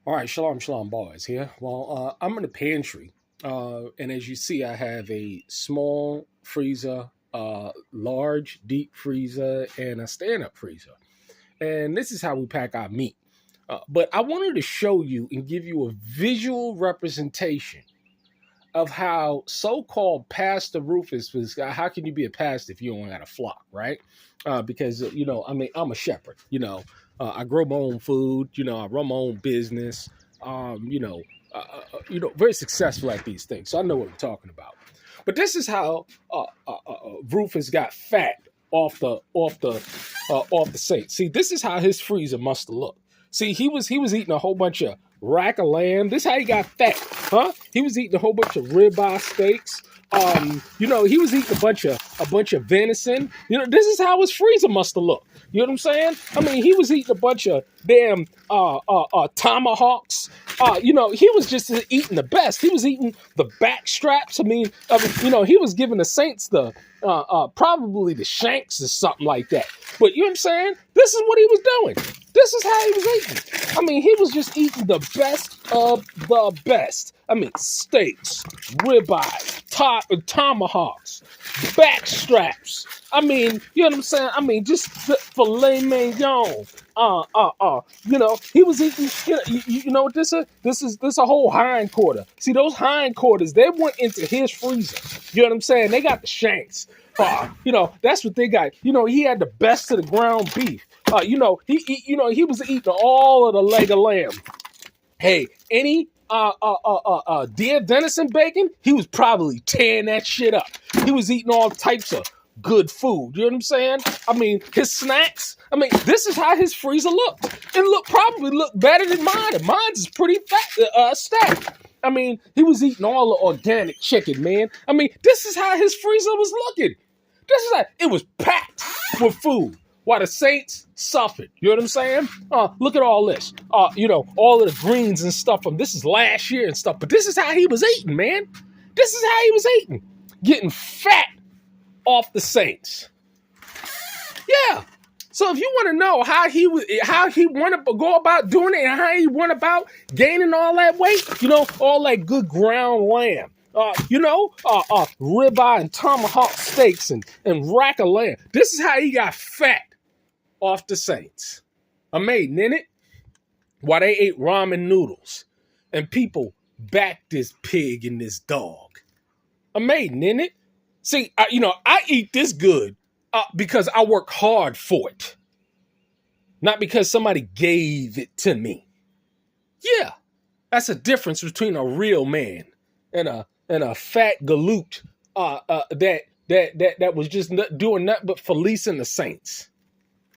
All right, shalom, shalom, boys. Here. Well, I'm in the pantry, and as you see, I have a small freezer, large deep freezer, and a stand-up freezer. And this is how we pack our meat. But I wanted to show you and give you a visual representation of how so-called Pastor Rufus was. How can you be a pastor if you don't got a flock, right? Because I mean, I'm a shepherd. I grow my own food. I run my own business. Um, you know, very successful at these things. So I know what I'm talking about. But this is how Rufus got fat off the Saints. See, this is how his freezer must have looked. See, he was eating a whole bunch of rack of lamb. This is how he got fat, huh? He was eating a whole bunch of ribeye steaks. He was eating a bunch of venison. This is how his freezer must have looked. You know what I'm saying? I mean, he was eating a bunch of damn tomahawks. He was just eating the best. He was eating the back straps. He was giving the Saints the probably the shanks or something like that. But you know what I'm saying? This is what he was doing. This is how he was eating. I mean, he was just eating the best of the best. I mean, steaks, ribeye, tomahawks, back straps. I mean, you know what I'm saying? I mean, just filet mignon. He was eating. You know what this is? This a whole hind quarter. See those hind quarters? They went into his freezer. You know what I'm saying? They got the shanks. That's what they got. He had the best of the ground beef. He was eating all of the leg of lamb. Hey, any deer venison bacon, he was probably tearing that shit up. He was eating all types of good food. You know what I'm saying? I mean, his snacks. I mean, this is how his freezer looked. It probably looked better than mine. And mine's is pretty fat, stacked. I mean, he was eating all the organic chicken, man. I mean, this is how his freezer was looking. This is how it was packed with food. While the Saints suffered. You know what I'm saying? Look at all this. All of the greens and stuff from this is last year and stuff. But this is how he was eating, man. This is how he was eating. Getting fat off the Saints. Yeah. So if you want to know how he wanted to go about doing it and how he went about gaining all that weight, all that good ground lamb. Ribeye and tomahawk steaks and rack of lamb. This is how he got fat off the Saints. Amazing, isn't it? While they ate ramen noodles and people backed this pig and this dog. Amazing, isn't it? See, I eat this good because I work hard for it. Not because somebody gave it to me. Yeah, that's a difference between a real man and a fat galoot that was just doing nothing but fleecing the Saints.